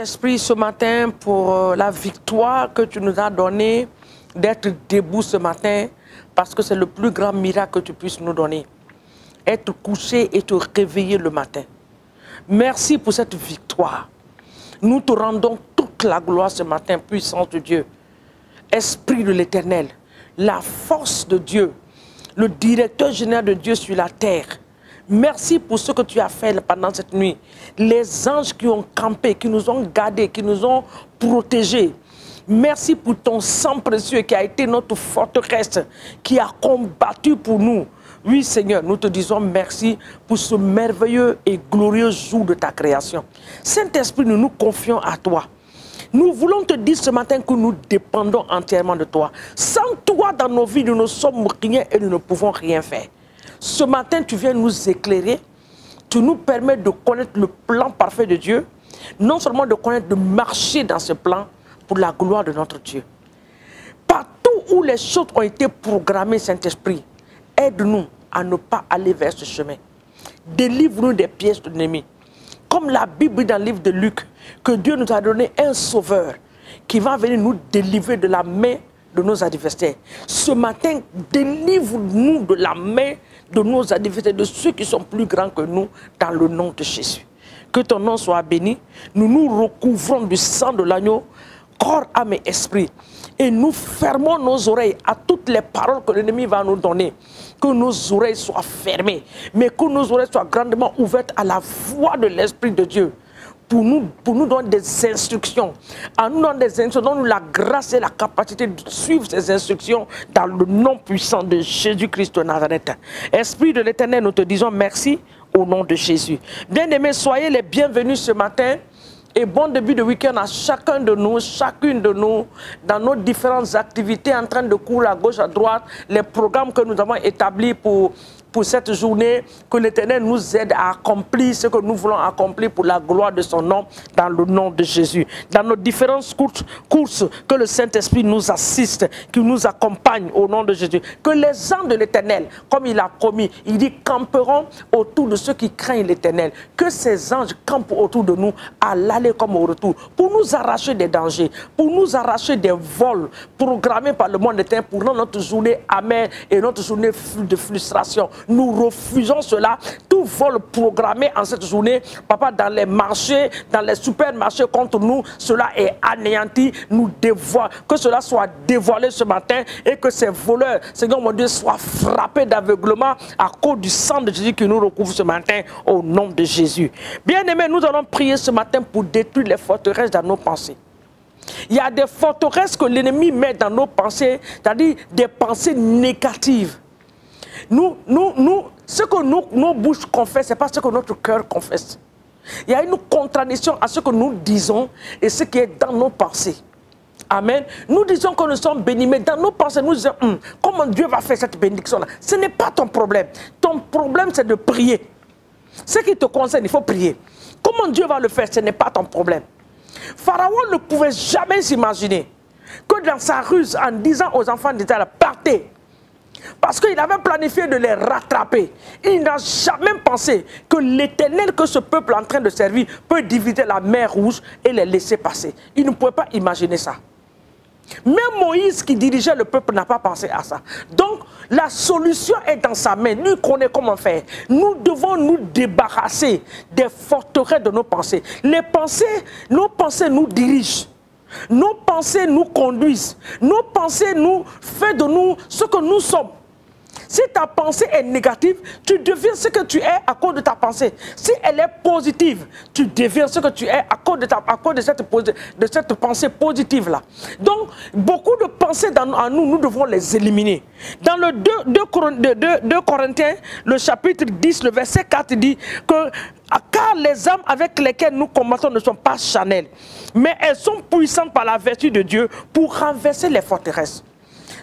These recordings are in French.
Saint-Esprit, ce matin, pour la victoire que tu nous as donnée, d'être debout ce matin, parce que c'est le plus grand miracle que tu puisses nous donner. Être couché et te réveiller le matin. Merci pour cette victoire. Nous te rendons toute la gloire ce matin, puissance de Dieu. Esprit de l'Éternel, la force de Dieu, le directeur général de Dieu sur la terre. Merci pour ce que tu as fait pendant cette nuit. Les anges qui ont campé, qui nous ont gardés, qui nous ont protégés. Merci pour ton sang précieux qui a été notre forteresse, qui a combattu pour nous. Oui Seigneur, nous te disons merci pour ce merveilleux et glorieux jour de ta création. Saint-Esprit, nous nous confions à toi. Nous voulons te dire ce matin que nous dépendons entièrement de toi. Sans toi dans nos vies, nous ne sommes rien et nous ne pouvons rien faire. Ce matin, tu viens nous éclairer. Tu nous permets de connaître le plan parfait de Dieu. Non seulement de connaître, de marcher dans ce plan pour la gloire de notre Dieu. Partout où les choses ont été programmées, Saint-Esprit, aide-nous à ne pas aller vers ce chemin. Délivre-nous des pièges de l'ennemi. Comme la Bible dit dans le livre de Luc, que Dieu nous a donné un sauveur qui va venir nous délivrer de la main de nos adversaires. Ce matin, délivre-nous de la main de nos adversaires, de ceux qui sont plus grands que nous, dans le nom de Jésus. Que ton nom soit béni. Nous nous recouvrons du sang de l'agneau, corps, âme et esprit. Et nous fermons nos oreilles à toutes les paroles que l'ennemi va nous donner. Que nos oreilles soient fermées, mais que nos oreilles soient grandement ouvertes à la voix de l'Esprit de Dieu. Pour nous donner des instructions. En nous donner des instructions, donne-nous la grâce et la capacité de suivre ces instructions dans le nom puissant de Jésus-Christ de Nazareth. Esprit de l'Éternel, nous te disons merci au nom de Jésus. Bien-aimés, soyez les bienvenus ce matin. Et bon début de week-end à chacun de nous, chacune de nous, dans nos différentes activités, en train de courir à gauche, à droite, les programmes que nous avons établis pour cette journée, que l'Éternel nous aide à accomplir ce que nous voulons accomplir pour la gloire de son nom, dans le nom de Jésus. Dans nos différentes courses, que le Saint-Esprit nous assiste, qu'il nous accompagne au nom de Jésus. Que les anges de l'Éternel, comme il a promis, il dit, camperont autour de ceux qui craignent l'Éternel. Que ces anges campent autour de nous à l'aller comme au retour, pour nous arracher des dangers, pour nous arracher des vols programmés par le monde éternel, pour rendre notre journée amère et notre journée de frustration. Nous refusons cela, tout vol programmé en cette journée, papa, dans les marchés, dans les supermarchés contre nous, cela est anéanti, nous dévoilons, que cela soit dévoilé ce matin et que ces voleurs, Seigneur mon Dieu, soient frappés d'aveuglement à cause du sang de Jésus qui nous recouvre ce matin au nom de Jésus. Bien-aimés, nous allons prier ce matin pour détruire les forteresses dans nos pensées. Il y a des forteresses que l'ennemi met dans nos pensées, c'est-à-dire des pensées négatives. Ce que nos bouches confessent, ce n'est pas ce que notre cœur confesse. Il y a une contradiction à ce que nous disons et ce qui est dans nos pensées. Amen. Nous disons que nous sommes bénis, mais dans nos pensées, nous disons, comment Dieu va faire cette bénédiction-là? Ce n'est pas ton problème. Ton problème, c'est de prier. Ce qui te concerne, il faut prier. Comment Dieu va le faire? Ce n'est pas ton problème. Pharaon ne pouvait jamais s'imaginer que dans sa ruse, en disant aux enfants d'Israël, partez, parce qu'il avait planifié de les rattraper. Il n'a jamais pensé que l'Éternel que ce peuple est en train de servir peut diviser la mer Rouge et les laisser passer. Il ne pouvait pas imaginer ça. Même Moïse qui dirigeait le peuple n'a pas pensé à ça. Donc la solution est dans sa main. Lui connaît comment faire. Nous devons nous débarrasser des forteresses de nos pensées. Nos pensées nous dirigent. Nos pensées nous conduisent. Nos pensées nous font de nous ce que nous sommes. Si ta pensée est négative, tu deviens ce que tu es à cause de ta pensée. Si elle est positive, tu deviens ce que tu es à cause de cette pensée positive-là. Donc, beaucoup de pensées en nous, nous devons les éliminer. Dans le 2 Corinthiens, le chapitre 10, le verset 4 dit que car les âmes avec lesquelles nous combattons ne sont pas charnelles, mais elles sont puissantes par la vertu de Dieu pour renverser les forteresses.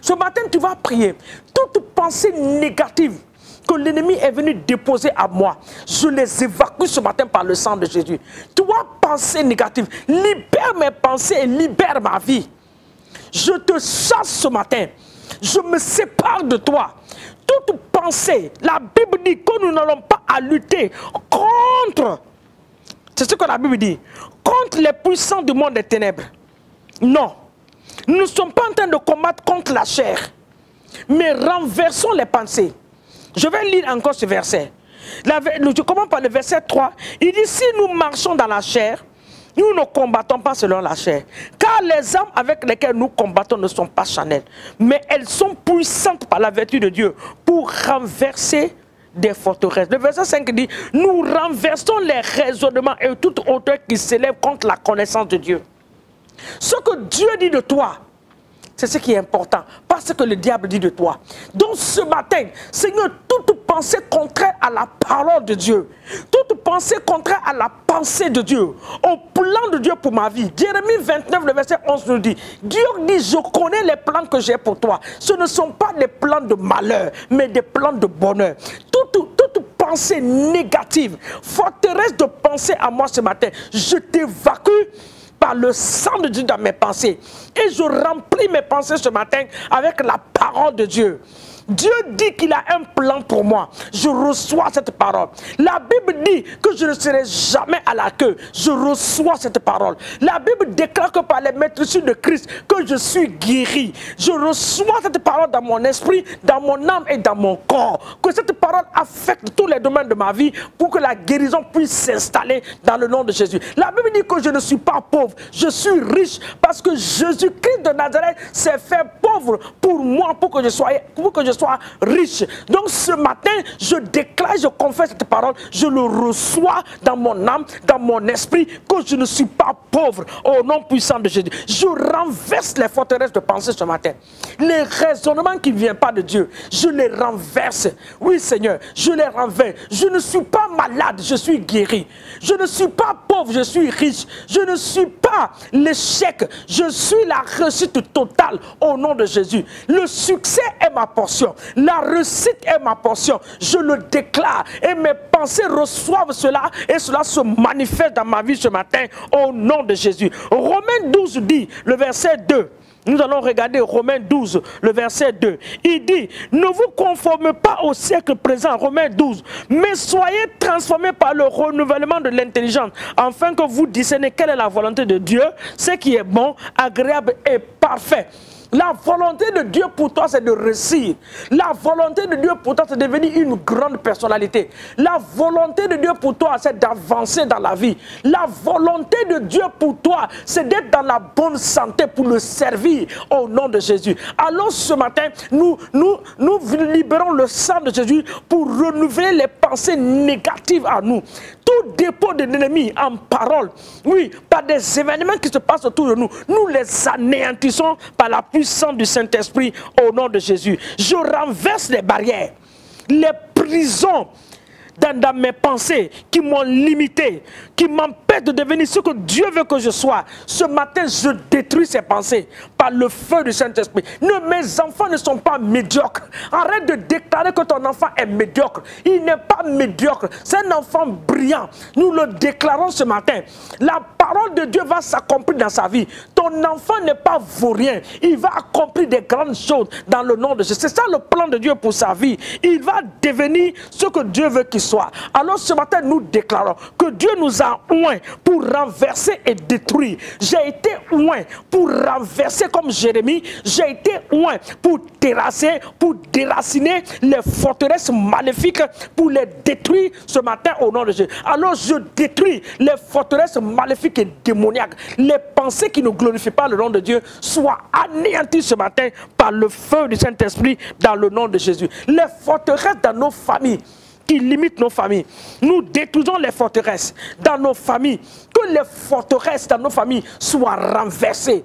Ce matin, tu vas prier. Toute pensée négative que l'ennemi est venu déposer à moi, je les évacue ce matin par le sang de Jésus. Toi, pensée négative, libère mes pensées et libère ma vie. Je te chasse ce matin. Je me sépare de toi. Toute pensée, la Bible dit que nous n'allons pas à lutter contre, c'est ce que la Bible dit, contre les puissants du monde des ténèbres. Non. Nous ne sommes pas en train de combattre contre la chair, mais renversons les pensées. Je vais lire encore ce verset. Je commence par le verset 3. Il dit, si nous marchons dans la chair, nous ne combattons pas selon la chair. Car les armes avec lesquelles nous combattons ne sont pas charnelles, mais elles sont puissantes par la vertu de Dieu pour renverser des forteresses. Le verset 5 dit, nous renversons les raisonnements et toute hauteur qui s'élève contre la connaissance de Dieu. Ce que Dieu dit de toi, c'est ce qui est important, pas ce que le diable dit de toi. Donc ce matin, Seigneur, toute pensée contraire à la parole de Dieu, toute pensée contraire à la pensée de Dieu, au plan de Dieu pour ma vie. Jérémie 29, le verset 11 nous dit, Dieu dit, je connais les plans que j'ai pour toi. Ce ne sont pas des plans de malheur, mais des plans de bonheur. Toute pensée négative, forteresse de pensée à moi ce matin, je t'évacue par le sang de Dieu dans mes pensées. Et je remplis mes pensées ce matin avec la parole de Dieu. Dieu dit qu'il a un plan pour moi. Je reçois cette parole. La Bible dit que je ne serai jamais à la queue. Je reçois cette parole. La Bible déclare que par les maîtresses de Christ, que je suis guéri. Je reçois cette parole dans mon esprit, dans mon âme et dans mon corps. Que cette parole affecte tous les domaines de ma vie pour que la guérison puisse s'installer dans le nom de Jésus. La Bible dit que je ne suis pas pauvre. Je suis riche parce que Jésus-Christ de Nazareth s'est fait pauvre pour moi, pour que je sois riche. Donc ce matin, je déclare, je confesse cette parole, je le reçois dans mon âme, dans mon esprit, que je ne suis pas pauvre au nom puissant de Jésus. Je renverse les forteresses de pensée ce matin. Les raisonnements qui ne viennent pas de Dieu, je les renverse. Oui Seigneur, je les renverse. Je ne suis pas malade, je suis guéri. Je ne suis pas pauvre, je suis riche. Je ne suis pas l'échec, je suis la réussite totale au nom de Jésus. Le succès est ma portion. La réussite est ma portion. Je le déclare et mes pensées reçoivent cela et cela se manifeste dans ma vie ce matin au nom de Jésus. Romains 12 dit, le verset 2. Nous allons regarder Romains 12, le verset 2. Il dit, ne vous conformez pas au siècle présent, Romains 12, mais soyez transformés par le renouvellement de l'intelligence, afin que vous discerniez quelle est la volonté de Dieu, ce qui est bon, agréable et parfait. La volonté de Dieu pour toi, c'est de réussir. La volonté de Dieu pour toi, c'est de devenir une grande personnalité. La volonté de Dieu pour toi, c'est d'avancer dans la vie. La volonté de Dieu pour toi, c'est d'être dans la bonne santé pour le servir au nom de Jésus. Alors ce matin, nous libérons le sang de Jésus pour renouveler les pensées négatives à nous. Tout dépôt de l'ennemi en parole, oui, par des événements qui se passent autour de nous, nous les anéantissons par la puissance du Saint-Esprit au nom de Jésus. Je renverse les barrières, les prisons dans mes pensées qui m'ont limité, qui m'empêchent de devenir ce que Dieu veut que je sois. Ce matin, je détruis ces pensées par le feu du Saint-Esprit. Mes enfants ne sont pas médiocres. Arrête de déclarer que ton enfant est médiocre. Il n'est pas médiocre. C'est un enfant brillant. Nous le déclarons ce matin. La parole de Dieu va s'accomplir dans sa vie. Ton enfant n'est pas vaurien. Il va accomplir des grandes choses dans le nom de Jésus. C'est ça le plan de Dieu pour sa vie. Il va devenir ce que Dieu veut qu'il soit. Alors ce matin, nous déclarons que Dieu nous a oints pour renverser et détruire. J'ai été oint pour renverser comme Jérémie. J'ai été oint pour terrasser, pour déraciner les forteresses maléfiques, pour les détruire ce matin au nom de Jésus. Alors je détruis les forteresses maléfiques et démoniaques. Les pensées qui ne glorifient pas le nom de Dieu soient anéanties ce matin par le feu du Saint-Esprit dans le nom de Jésus. Les forteresses dans nos familles qui limitent nos familles. Nous détruisons les forteresses dans nos familles. Que les forteresses dans nos familles soient renversées.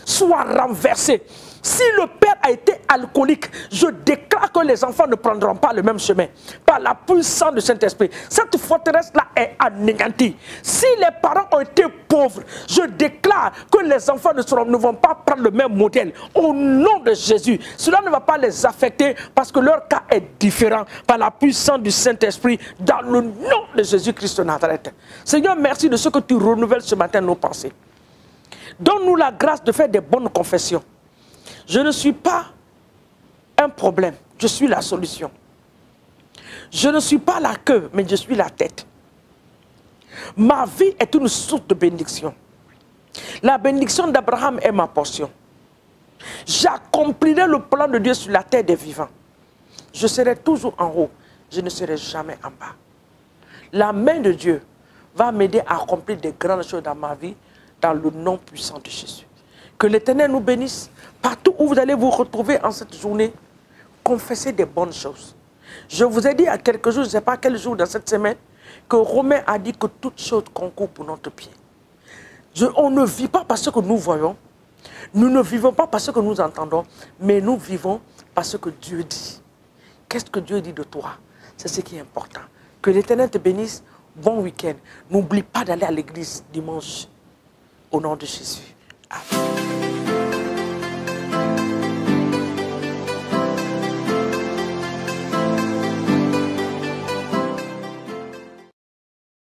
Soient renversées. Si le père a été alcoolique, je déclare que les enfants ne prendront pas le même chemin. Par la puissance du Saint-Esprit. Cette forteresse-là est anéantie. Si les parents ont été pauvres, je déclare que les enfants ne vont pas prendre le même modèle. Au nom de Jésus, cela ne va pas les affecter parce que leur cas est différent. Par la puissance du Saint-Esprit, dans le nom de Jésus-Christ de Nazareth. Seigneur, merci de ce que tu renouvelles ce matin nos pensées. Donne-nous la grâce de faire des bonnes confessions. Je ne suis pas un problème, je suis la solution. Je ne suis pas la queue, mais je suis la tête. Ma vie est une source de bénédiction. La bénédiction d'Abraham est ma portion. J'accomplirai le plan de Dieu sur la terre des vivants. Je serai toujours en haut. Je ne serai jamais en bas. La main de Dieu va m'aider à accomplir des grandes choses dans ma vie, dans le nom puissant de Jésus. Que l'Éternel nous bénisse. Partout où vous allez vous retrouver en cette journée, confessez des bonnes choses. Je vous ai dit il y a quelques jours, je ne sais pas quel jour dans cette semaine, que Romain a dit que toute chose concourt pour notre pied. On ne vit pas parce que nous voyons, nous ne vivons pas parce que nous entendons, mais nous vivons parce que Dieu dit. Qu'est-ce que Dieu dit de toi? C'est ce qui est important. Que l'Éternel te bénisse. Bon week-end. N'oublie pas d'aller à l'église dimanche. Au nom de Jésus. Amen.